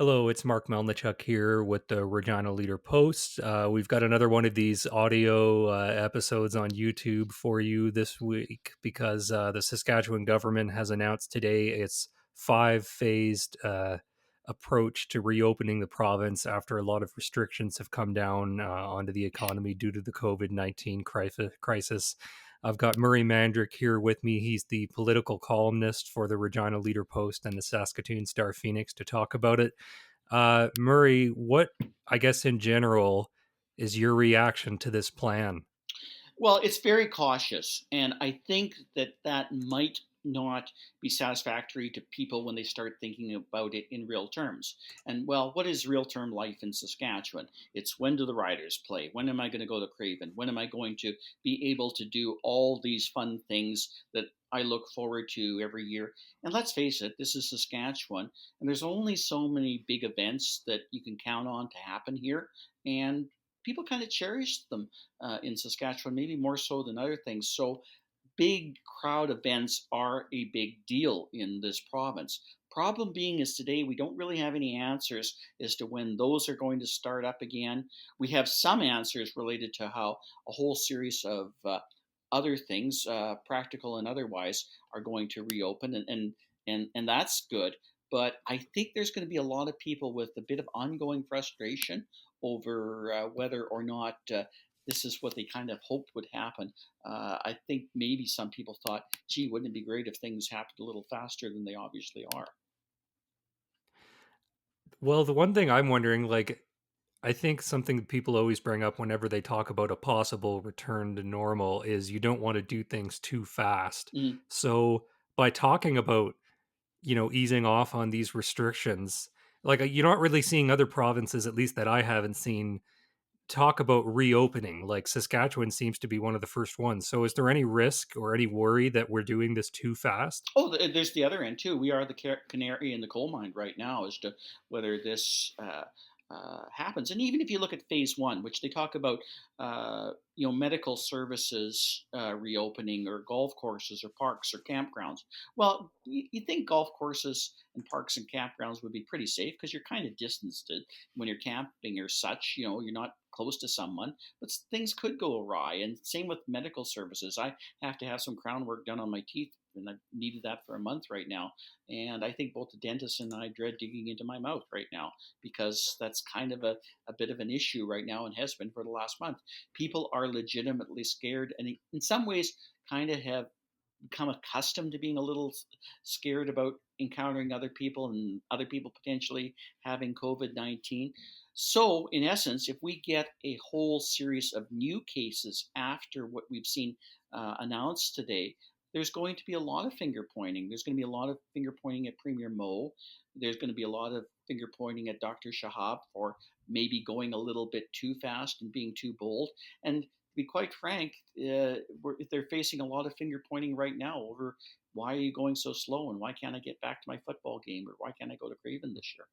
Hello, it's Mark Melnichuk here with the Regina Leader Post. We've got another one of these audio episodes on YouTube for you this week because the Saskatchewan government has announced today its five-phased approach to reopening the province after a lot of restrictions have come down onto the economy due to the COVID-19 crisis. I've got Murray Mandryk here with me. He's the political columnist for the Regina Leader Post and the Saskatoon Star Phoenix to talk about it. Murray, what I guess in general is your reaction to this plan? Well, it's very cautious, and I think that might not be satisfactory to people when they start thinking about it in real terms. And well, what is real term life in Saskatchewan? It's when do the riders play? When am I going to go to Craven? When am I going to be able to do all these fun things that I look forward to every year? And let's face it, this is Saskatchewan, and there's only so many big events that you can count on to happen here. And people kind of cherish them in Saskatchewan, maybe more so than other things. So big crowd events are a big deal in this province. Problem being is today we don't really have any answers as to when those are going to start up again. We have some answers related to how a whole series of other things, practical and otherwise, are going to reopen, and that's good. But I think there's going to be a lot of people with a bit of ongoing frustration over whether or not this is what they kind of hoped would happen. I think maybe some people thought, gee, wouldn't it be great if things happened a little faster than they obviously are? Well, the one thing I'm wondering, like, I think something that people always bring up whenever they talk about a possible return to normal is you don't want to do things too fast. Mm. So, by talking about, easing off on these restrictions, like you're not really seeing other provinces, at least that I haven't seen, talk about reopening. Like Saskatchewan seems to be one of the first ones. So is there any risk or any worry that we're doing this too fast? Oh, there's the other end too. We are the canary in the coal mine right now as to whether this happens. And even if you look at phase one, which they talk about, medical services reopening, or golf courses, or parks, or campgrounds. Well, you think golf courses and parks and campgrounds would be pretty safe because you're kind of distanced when you're camping or such. You're not close to someone, but things could go awry. And same with medical services. I have to have some crown work done on my teeth, and I've needed that for a month right now. And I think both the dentist and I dread digging into my mouth right now because that's kind of a bit of an issue right now and has been for the last month. People are legitimately scared, and in some ways, kind of have become accustomed to being a little scared about encountering other people and other people potentially having COVID 19. So, in essence, if we get a whole series of new cases after what we've seen announced today, there's going to be a lot of finger pointing. There's going to be a lot of finger pointing at Premier Mo. There's going to be a lot of finger pointing at Dr. Shahab for maybe going a little bit too fast and being too bold. And to be quite frank, they're facing a lot of finger pointing right now over why are you going so slow and why can't I get back to my football game or why can't I go to Craven this year?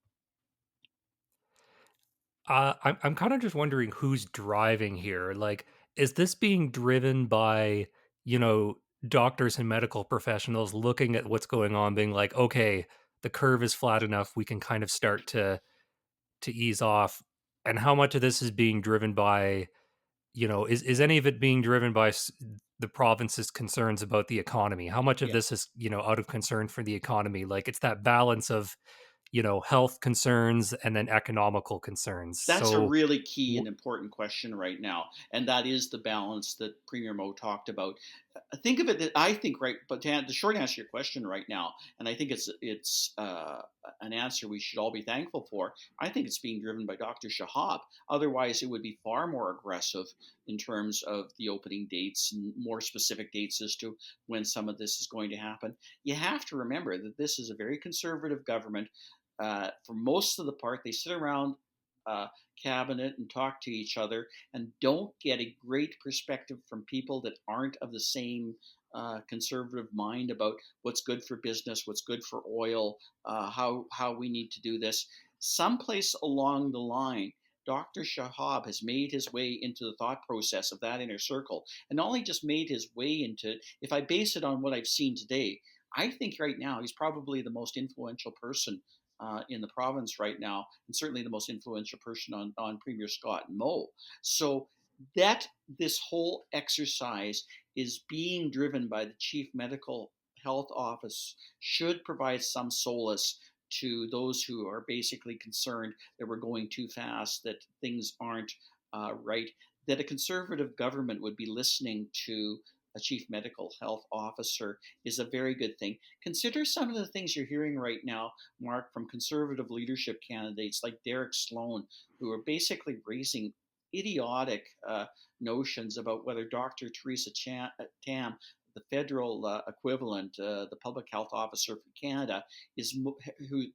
I'm kind of just wondering who's driving here. Like, is this being driven by, you know, doctors and medical professionals looking at what's going on, being like, okay, the curve is flat enough, we can kind of start to ease off. And how much of this is being driven by, is any of it being driven by the province's concerns about the economy? How much of Yeah. this is, out of concern for the economy? Like it's that balance of, health concerns and then economical concerns. That's a So, really key and important question right now, and that is the balance that Premier Mo talked about. Think of it that I think right, but the short answer to your question right now, and I think it's an answer we should all be thankful for. I think it's being driven by Dr. Shahab. Otherwise, it would be far more aggressive in terms of the opening dates and more specific dates as to when some of this is going to happen. You have to remember that this is a very conservative government. For most of the part, they sit around cabinet and talk to each other and don't get a great perspective from people that aren't of the same conservative mind about what's good for business, what's good for oil, how we need to do this. Someplace along the line, Dr. Shahab has made his way into the thought process of that inner circle, and not only just made his way into it. If I base it on what I've seen today, I think right now he's probably the most influential person in the province right now, and certainly the most influential person on Premier Scott Moe. So that this whole exercise is being driven by the chief medical health office should provide some solace to those who are basically concerned that we're going too fast, that things aren't right, that a conservative government would be listening to a chief medical health officer is a very good thing. Consider some of the things you're hearing right now, Mark, from conservative leadership candidates like Derek Sloan, who are basically raising idiotic notions about whether Dr. Tam, the federal equivalent, the public health officer for Canada, is who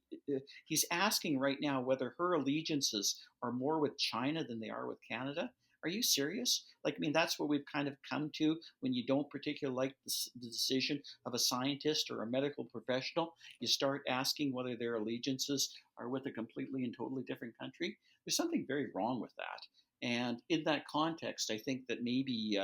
he's asking right now whether her allegiances are more with China than they are with Canada. Are you serious? Like, I mean, that's what we've kind of come to when you don't particularly like the decision of a scientist or a medical professional. You start asking whether their allegiances are with a completely and totally different country. There's something very wrong with that. And in that context, I think that maybe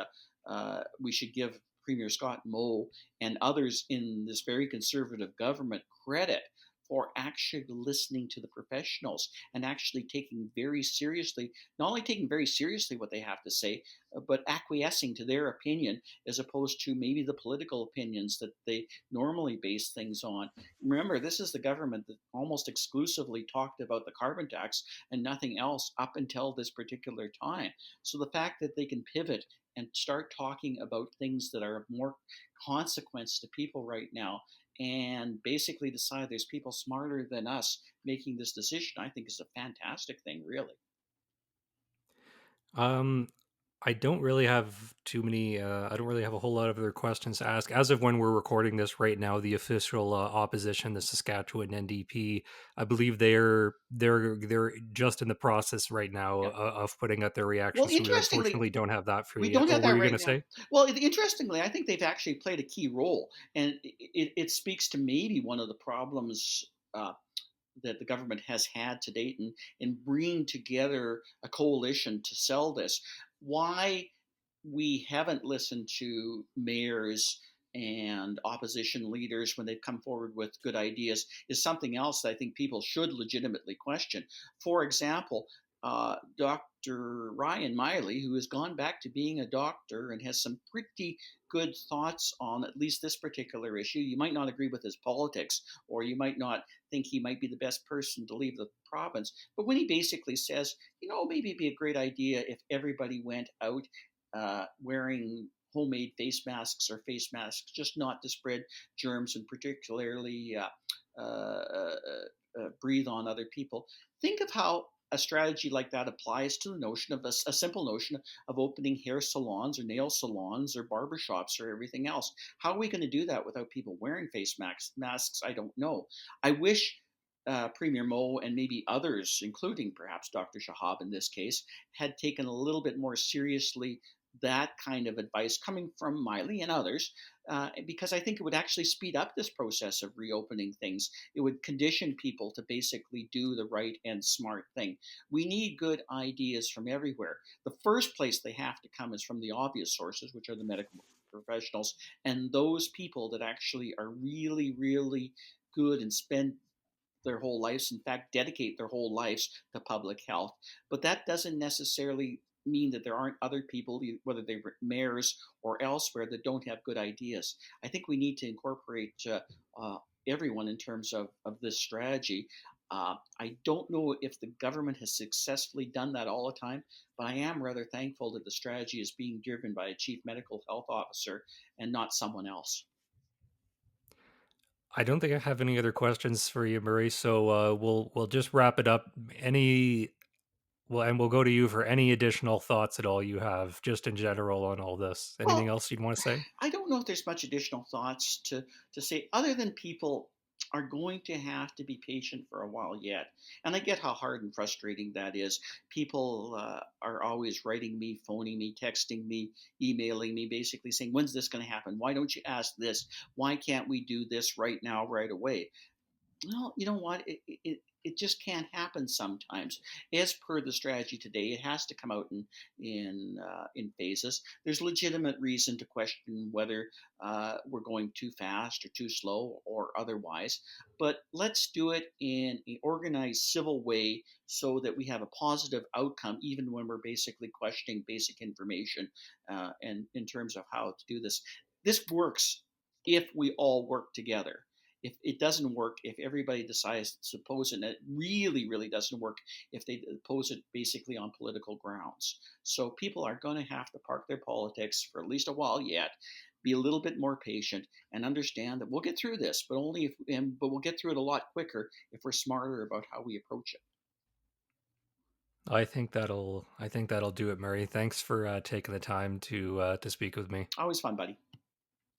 we should give Premier Scott Moe and others in this very conservative government credit for actually listening to the professionals and actually taking very seriously, not only taking very seriously what they have to say, but acquiescing to their opinion as opposed to maybe the political opinions that they normally base things on. Remember, this is the government that almost exclusively talked about the carbon tax and nothing else up until this particular time. So the fact that they can pivot and start talking about things that are of more consequence to people right now and basically decide there's people smarter than us making this decision, I think is a fantastic thing, really. Um, I don't really have too many. I don't really have a whole lot of other questions to ask. As of when we're recording this right now, the official opposition, the Saskatchewan NDP, I believe they're just in the process right now Yeah. of putting out their Well, reaction. So we interestingly, unfortunately don't have that for we you yet. don't Oh, have what were that you going right to now. say? Well, interestingly, I think they've actually played a key role, and it speaks to maybe one of the problems that the government has had to date in bringing together a coalition to sell this. Why we haven't listened to mayors and opposition leaders when they've come forward with good ideas is something else that I think people should legitimately question. For example, Dr. Ryan Miley, who has gone back to being a doctor and has some pretty good thoughts on at least this particular issue. You might not agree with his politics, or you might not think he might be the best person to leave the province. But when he basically says, maybe it'd be a great idea if everybody went out wearing homemade face masks or face masks, just not to spread germs and particularly breathe on other people. Think of how a strategy like that applies to the notion of a simple notion of opening hair salons or nail salons or barbershops or everything else. How are we going to do that without people wearing masks? I don't know. I wish Premier Moe and maybe others, including perhaps Dr. Shahab in this case, had taken a little bit more seriously that kind of advice coming from Miley and others, because I think it would actually speed up this process of reopening things. It would condition people to basically do the right and smart thing. We need good ideas from everywhere. The first place they have to come is from the obvious sources, which are the medical professionals and those people that actually are really, really good and spend their whole lives, in fact, dedicate their whole lives to public health. But that doesn't necessarily mean that there aren't other people, whether they're mayors or elsewhere, that don't have good ideas. I think we need to incorporate everyone in terms of this strategy. I don't know if the government has successfully done that all the time, but I am rather thankful that the strategy is being driven by a chief medical health officer and not someone else. I don't think I have any other questions for you, Murray. So we'll just wrap it up. Any Well, and we'll go to you for any additional thoughts at all you have, just in general on all this. Anything Well, else you'd want to say? I don't know if there's much additional thoughts to say other than people are going to have to be patient for a while yet. And I get how hard and frustrating that is. People are always writing me, phoning me, texting me, emailing me, basically saying, "When's this going to happen? Why don't you ask this? Why can't we do this right now, right away?" Well, you know what? it just can't happen sometimes. As per the strategy today, it has to come out in phases. There's legitimate reason to question whether we're going too fast or too slow or otherwise, but let's do it in an organized, civil way so that we have a positive outcome, even when we're basically questioning basic information and in terms of how to do this. This works if we all work together. If it doesn't work, if everybody decides to oppose it, and it really, really doesn't work if they oppose it basically on political grounds. So people are going to have to park their politics for at least a while yet, be a little bit more patient, and understand that we'll get through this, but only if, but we'll get through it a lot quicker if we're smarter about how we approach it. I think that'll do it, Murray. Thanks for taking the time to speak with me. Always fun, buddy.